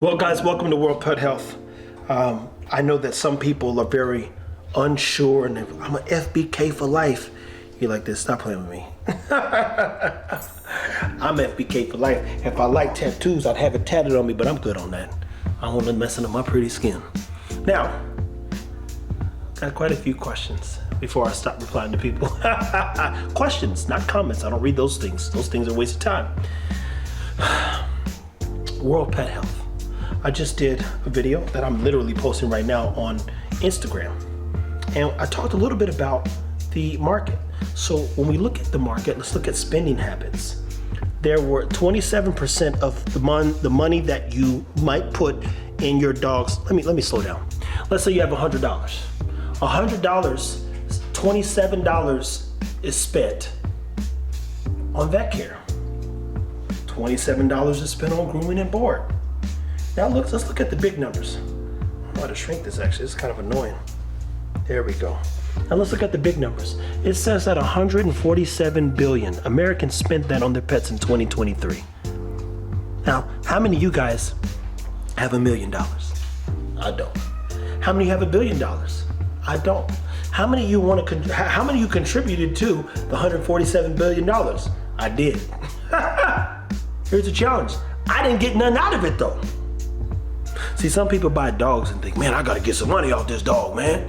Well, guys, welcome to World Pet Health. I know that some people are very unsure, and I'm an FBK for life. You're like this, stop playing with me. I'm FBK for life. If I like tattoos, I'd have it tatted on me, but I'm good on that. I don't want them messing up my pretty skin. Now, got quite a few questions before I stop replying to people. Questions, not comments. I don't read those things. Those things are a waste of time. World Pet Health. I just did a video that I'm literally posting right now on Instagram. And I talked a little bit about the market. So when we look at the market, let's look at spending habits. There were 27% of the money that you might put in your dog's, let me slow down. Let's say you have $100. $100, $27 is spent on vet care. $27 is spent on grooming and board. Now let's look at the big numbers. I don't know how to shrink this actually, it's kind of annoying. There we go. Now let's look at the big numbers. It says that 147 billion Americans spent that on their pets in 2023. Now, how many of you guys have $1 million? I don't. How many have $1 billion? I don't. How many of you contributed to the $147 billion? I did. Here's the challenge. I didn't get nothing out of it though. See, some people buy dogs and think, man, I gotta get some money off this dog, man.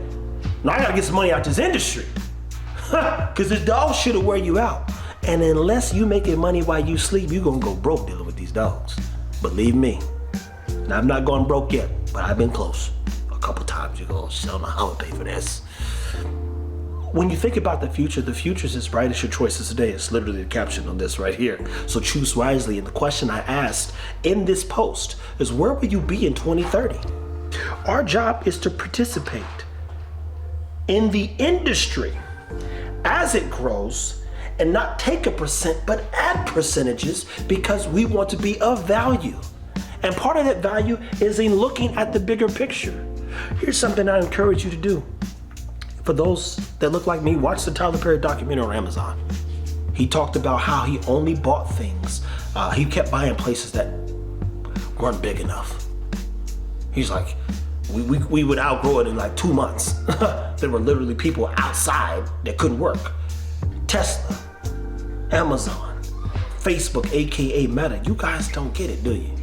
No, I gotta get some money out this industry. Cause this dog shit'll wear you out. And unless you making money while you sleep, you gonna go broke dealing with these dogs. Believe me. Now, I've not gone broke yet, but I've been close. A couple times you go, I don't know how to pay for this. When you think about the future is as bright as your choices today. It's literally the caption on this right here. So choose wisely. And the question I asked in this post is, where will you be in 2030? Our job is to participate in the industry as it grows and not take a percent, but add percentages because we want to be of value. And part of that value is in looking at the bigger picture. Here's something I encourage you to do. For those that look like me, watch the Tyler Perry documentary on Amazon. He talked about how he only bought things. He kept buying places that weren't big enough. He's like, we would outgrow it in like 2 months. There were literally people outside that couldn't work. Tesla, Amazon, Facebook, AKA Meta. You guys don't get it, do you?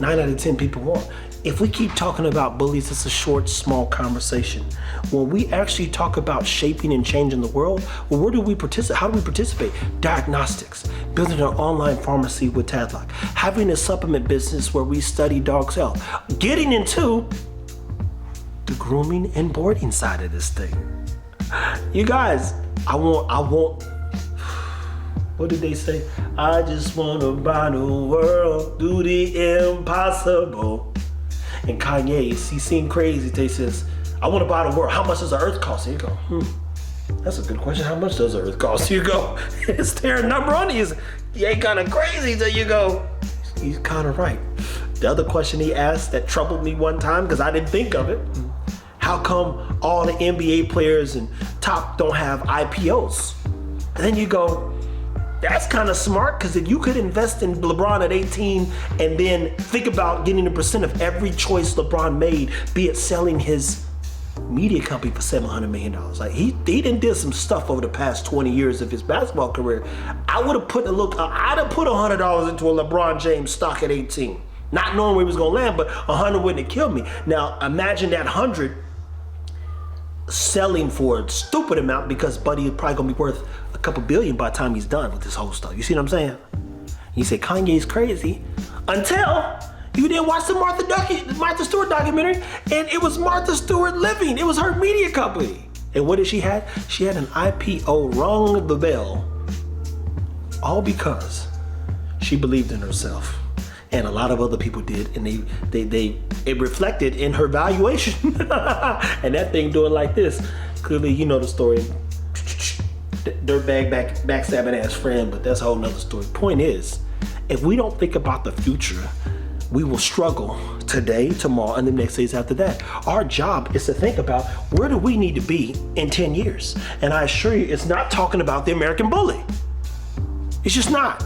9 out of 10 people won't. If we keep talking about bullies, it's a short, small conversation. When we actually talk about shaping and changing the world, well, where do we participate? How do we participate? Diagnostics, building an online pharmacy with Tadlock, having a supplement business where we study dogs' health, getting into the grooming and boarding side of this thing. You guys, I want, what did they say? I just want to buy the world, do the impossible. And Kanye, he seemed crazy. He says, I want to buy the world. How much does the earth cost? Here you go. That's a good question. How much does the earth cost? Here you go. It's there a number on it. You ain't kind of crazy. There you go. He's kind of right. The other question he asked that troubled me one time, because I didn't think of it. How come all the NBA players and top don't have IPOs? And then you go, that's kind of smart, because if you could invest in LeBron at 18 and then think about getting a percent of every choice LeBron made, be it selling his media company for $700 million. Like he did some stuff over the past 20 years of his basketball career. I'd have put $100 into a LeBron James stock at 18, not knowing where he was gonna land, but 100 wouldn't have killed me. Now imagine that 100 selling for a stupid amount, because Buddy is probably gonna be worth a couple billion by the time he's done with this whole stuff. You see what I'm saying? You say Kanye's crazy until you didn't watch the Martha Stewart documentary, and it was Martha Stewart living. It was her media company. And what did she have? She had an IPO, rung the bell, all because she believed in herself. And a lot of other people did, and it reflected in her valuation. And that thing doing like this. Clearly, you know the story. Dirtbag backstabbing ass friend, but that's a whole nother story. Point is, if we don't think about the future, we will struggle today, tomorrow, and the next days after that. Our job is to think about, where do we need to be in 10 years? And I assure you, it's not talking about the American bully. It's just not.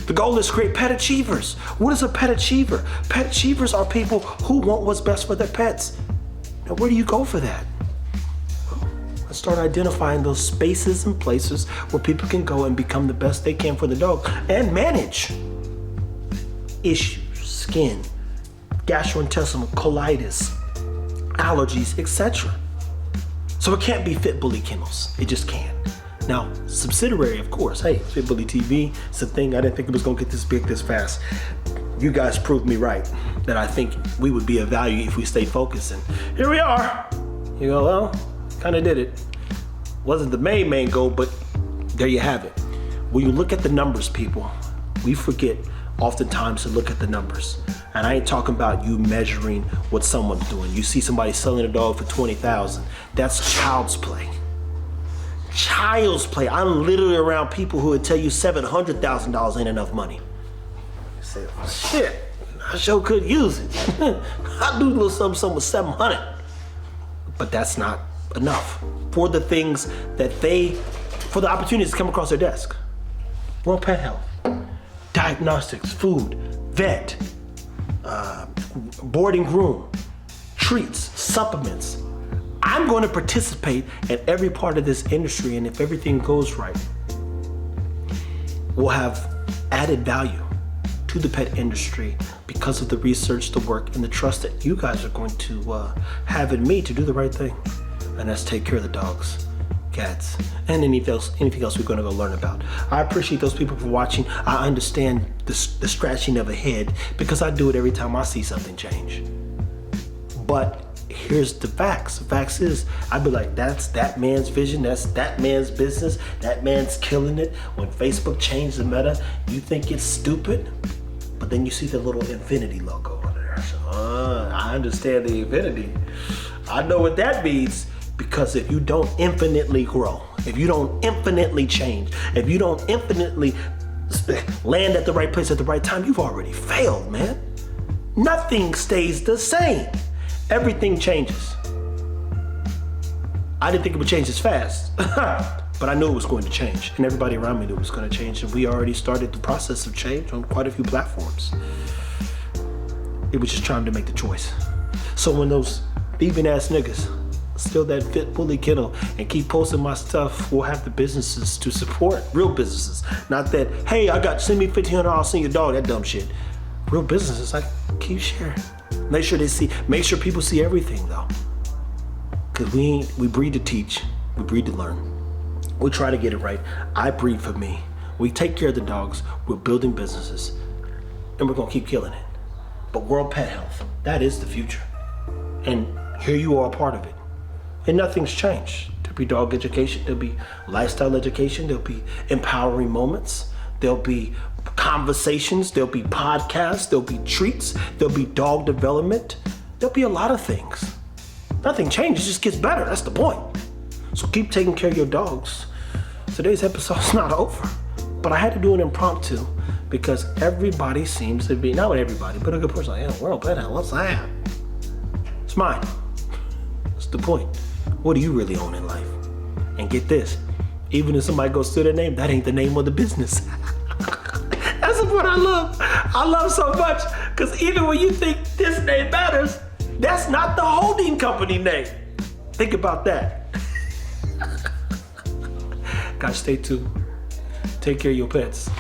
The goal is to create pet achievers. What is a pet achiever? Pet achievers are people who want what's best for their pets. Now, where do you go for that? Well, let's start identifying those spaces and places where people can go and become the best they can for the dog and manage issues, skin, gastrointestinal colitis, allergies, etc. So it can't be FitBully Kennels. It just can't. Now, subsidiary, of course. Hey, FitBully TV, it's a thing. I didn't think it was gonna get this big this fast. You guys proved me right, that I think we would be of value if we stay focused. And here we are. You go, well, kind of did it. Wasn't the main goal, but there you have it. When you look at the numbers, people, we forget oftentimes to look at the numbers. And I ain't talking about you measuring what someone's doing. You see somebody selling a dog for $20,000. That's child's play. Child's play. I'm literally around people who would tell you $700,000 ain't enough money. You say, shit, I sure could use it. I do a little something with 700. But that's not enough for the things that for the opportunities that come across their desk. Well, pet health, diagnostics, food, vet, board and groom, treats, supplements. I'm going to participate in every part of this industry, and if everything goes right, we'll have added value to the pet industry because of the research, the work, and the trust that you guys are going to have in me to do the right thing. And that's take care of the dogs, cats, and anything else we're going to go learn about. I appreciate those people for watching. I understand the scratching of a head because I do it every time I see something change. But here's the facts. The facts is, I'd be like, that's that man's vision, that's that man's business, that man's killing it. When Facebook changed the meta, you think it's stupid, but then you see the little infinity logo on there. So, I understand the infinity. I know what that means, because if you don't infinitely grow, if you don't infinitely change, if you don't infinitely land at the right place at the right time, you've already failed, man. Nothing stays the same. Everything changes. I didn't think it would change as fast, but I knew it was going to change, and everybody around me knew it was going to change, and we already started the process of change on quite a few platforms. It was just time to make the choice. So when those thieving ass niggas steal that FitBully kennel and keep posting my stuff, we'll have the businesses to support, real businesses. Not that, hey, send me $1,500, I'll send your dog, that dumb shit. Real businesses, like, keep sharing. Make sure people see everything though. Cause we breed to teach, we breed to learn. We try to get it right. I breed for me. We take care of the dogs, we're building businesses, and we're gonna keep killing it. But world pet health, that is the future. And here you are a part of it. And nothing's changed. There'll be dog education, there'll be lifestyle education, there'll be empowering moments, there'll be conversations, there'll be podcasts, there'll be treats, there'll be dog development, there'll be a lot of things. Nothing changes, it just gets better, that's the point. So keep taking care of your dogs. Today's episode's not over, but I had to do an impromptu because everybody seems to be, not everybody, but a good person, like, yeah, world pet health, what's that? It's mine. That's the point. What do you really own in life? And get this, even if somebody goes through their name, that ain't the name of the business. That's what I love so much, because even when you think this name matters, that's not the holding company name. Think about that. Guys, stay tuned. Take care of your pets.